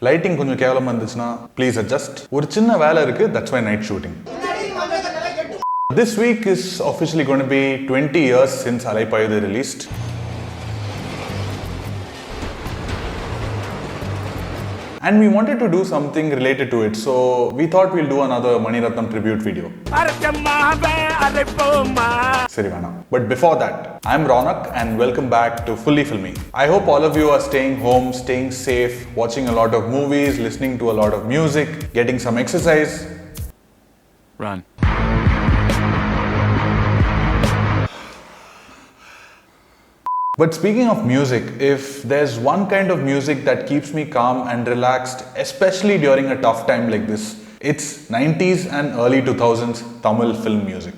Lighting கொஞ்சம் கேவலமாக இருந்துச்சுன்னா ப்ளீஸ் அட்ஜஸ்ட். ஒரு சின்ன வேலை இருக்குது, that's why night shooting. This week is officially going to be 20 years since Alaipayude released. And we wanted to do something related to it, so we thought we'll do another Mani Ratnam tribute video. Seri vana. But before that, I'm Ronak and welcome back to Fully Filmy. I hope all of you are staying home, staying safe, watching a lot of movies, listening to a lot of music, getting some exercise. Run. But speaking of music, if there's one kind of music that keeps me calm and relaxed, especially during a tough time like this, it's 90s and early 2000s Tamil film music.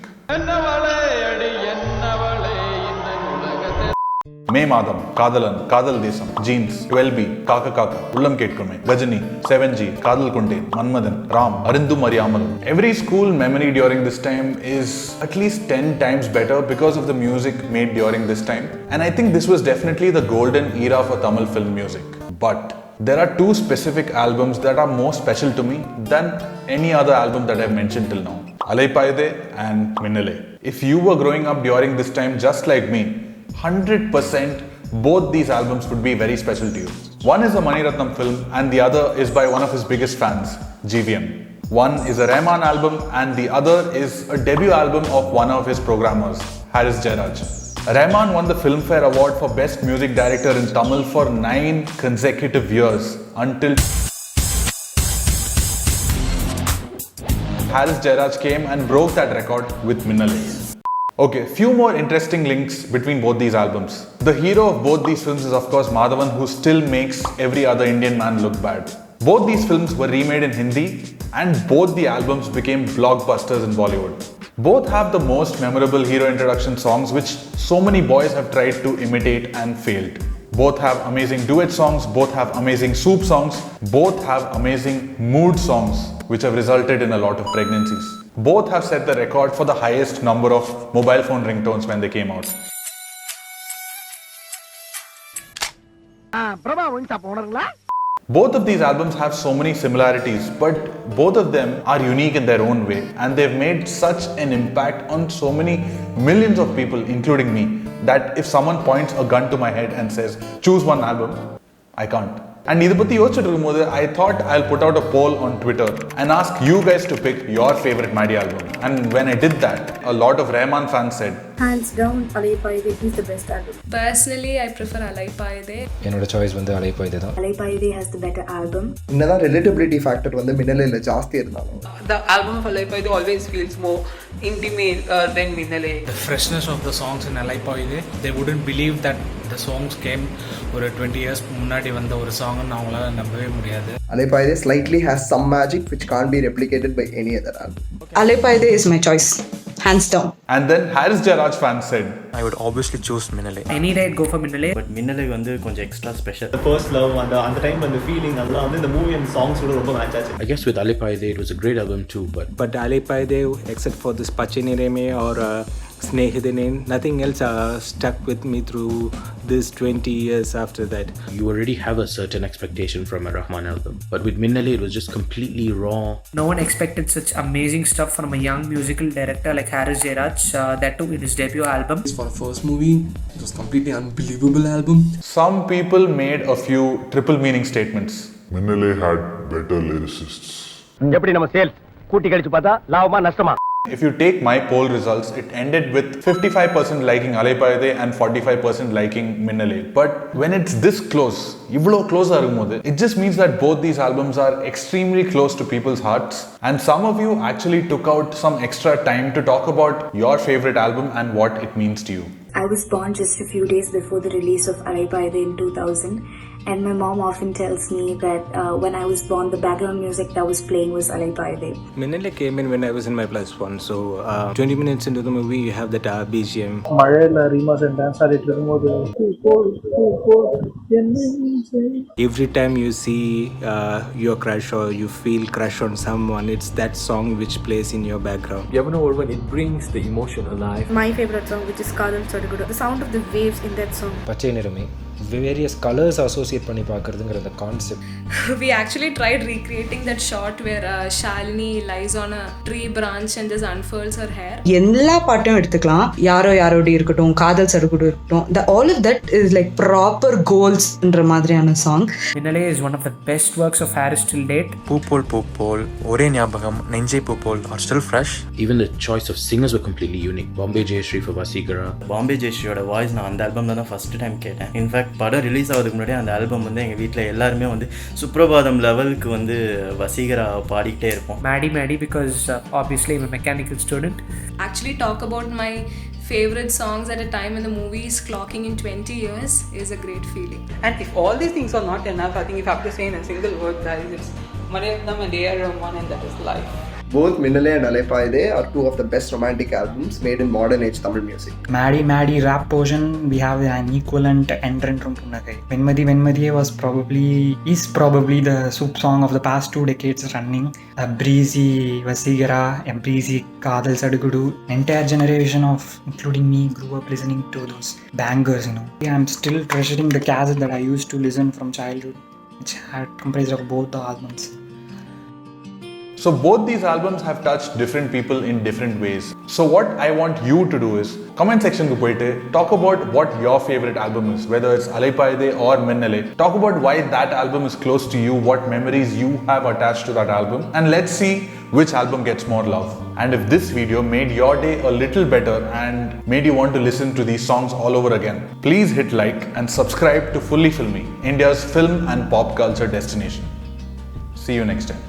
மே மாதம், காதலன், காதல் தேசம், jeans, 12B, காக்க காக்க, உள்ளம் கேட்குமே, Ghajini, 7G, காதல் கொண்டேன், மன்மதன், ராம், அருந்தும் அறியாமலும். Every school memory during this time is at least 10 times better because of the music made during this time. And I think this was definitely the golden era for Tamil film music. But there are two specific albums that are more special to me than any other album that I've mentioned till now. Alaipayude and Minnale. If you were growing up during this time just like me, 100% both these albums would be very special to you. One is a Mani Ratnam film and the other is by one of his biggest fans, GVM. One is a Rahman album and the other is a debut album of one of his programmers, Haris Jayaraj. Rahman won the Filmfare Award for Best Music Director in Tamil for 9 consecutive years until Haris Jayaraj came and broke that record with Minnale. Okay, few more interesting links between both these albums. The hero of both these films is of course Madhavan, who still makes every other Indian man look bad. Both these films were remade in Hindi and both the albums became blockbusters in Bollywood. Both have the most memorable hero introduction songs which so many boys have tried to imitate and failed. Both have amazing duet songs, both have amazing soup songs, both have amazing mood songs which have resulted in a lot of pregnancies. Both have set the record for the highest number of mobile phone ringtones when they came out. Both of these albums have so many similarities, but both of them are unique in their own way and they've made such an impact on so many millions of people, including me, that if someone points a gun to my head and says, choose one album, I can't. And I thought I'll put out a poll on Twitter and ask you guys to pick your favorite Madi album. And when I did that, a lot of Rahman fans said, hands down, Alaipayude is the best album. Personally, I prefer Alaipayude. என்னோட choice வந்து Alaipayude தான். Alaipayude has the better album. என்னதான் relatability factor வந்து மின்னலைல ஜாஸ்தி இருந்தாலும் the album of Alaipayude always feels more intimate than Minnale. The freshness of the songs in Alaipayude, they wouldn't believe that the songs came ஒரு 20 years முன்னாடி வந்த ஒரு சாங்னு அவங்களால நம்பவே முடியாது. Alaipayude slightly has some magic which can't be replicated by any other album. Alaipayude is my choice, hands down. And then Haris Jayaraj fans said, I would obviously choose Minnale. Any day I'd go for Minnale. But Minnale வந்து கொஞ்சம் extra special. The first love அந்த time அந்த feeling அதெல்லாம் வந்து இந்த movie and songs ஓட ரொம்ப match ஆச்சு. I guess with Alaipayude it was a great album too, but Alaipayude, except for this Pachinireme or Snehidane, nothing else stuck with me through this 20 years after that. You already have a certain expectation from a Rahman album, but with Minnale it was just completely raw. No one expected such amazing stuff from a young musical director like Haris Jayaraj, that too in his debut album. For the first movie, it was completely unbelievable album. Some people made a few triple meaning statements. Minnale had better lyricists. எப்படி நம்ம sales கூட்டி கழிச்சு பார்த்தா லாபமா நஷ்டமா? If you take my poll results, it ended with 55% liking Alaipayude and 45% liking Minnale. But when it's this close, ivlo close arumode, it just means that both these albums are extremely close to people's hearts. And some of you actually took out some extra time to talk about your favorite album and what it means to you. I was born just a few days before the release of Alaipayude in 2000. And my mom often tells me that when I was born, the background music that was playing was Alaipayude. Minnale came in when I was in my +1, so 20 minutes into the movie, you have that BGM. மழையில ரீமாஸ் and dance ஆடிட்டு இருக்கும்போது every time you see your crush or you feel crush on someone, it's that song which plays in your background. Yavana Orvan, it brings the emotion alive. My favorite song, which is Kadal Sodugudu, the sound of the waves in that song. Pachinirame, various colours associate பண்ணி பார்க்குறதுங்கிற அந்த concept. We actually tried recreating that shot where Shalini lies on a tree branch and just unfurls her hair. எல்லா பாட்டும் எடுத்துக்கலாம், யாரோ யாரோட இருக்கட்டும், காதல் சடுகுடு இருக்கட்டும், all of that is like proper goalsன்ற மாதிரியான song. Minnale is one of the best works of Harris till date. பூ போல் ஒரே ஞாபகம், நெஞ்சை பூ போல் are still fresh. Even the choice of singers were completely unique. Bombay Jayashree for Vasigara. Bombay ஜெயஸ்ரீயோட voice நான் அந்த ஆல்பமில் தான் ஃபஸ்ட்டு டைம் கேட்டேன். இன்ஃபேக்ட் படம் ரிலீஸ் ஆகிறதுக்கு முன்னாடி அந்த ஆல்பம் வந்து எங்கள் வீட்டில் எல்லாருமே வந்து சுப்ரபாதம் லெவலுக்கு வந்து வசீகரா பாடிக்கிட்டே இருப்போம். Maddie because obviously I'm a mechanical student. Actually talk about my favorite songs at a time when the movie is clocking in 20 years is a great feeling. And if all these things are not enough, I think if I have to say in a single word, guys, it's Maniratnam and A.R. Rahman, and that is life. Both Minnale and Alaipaide are two of the best romantic albums made in modern age Tamil music. Maddie rap portion, we have an equivalent entrant from Punakai. Venmadi is probably the soup song of the past 2 decades running. A breezy Vasigara and breezy Kadal Sadugudu. Entire generation of, including me, grew up listening to those bangers, you know. I'm still treasuring the cassette that I used to listen from childhood, which had comprised of both the albums. So both these albums have touched different people in different ways. So what I want you to do is comment section ku poite talk about what your favorite album is, whether it's Alaipaide or Minnale. Talk about why that album is close to you, what memories you have attached to that album, and let's see which album gets more love. And if this video made your day a little better and made you want to listen to these songs all over again, please hit like and subscribe to Fully Filmy, India's film and pop culture destination. See you next time.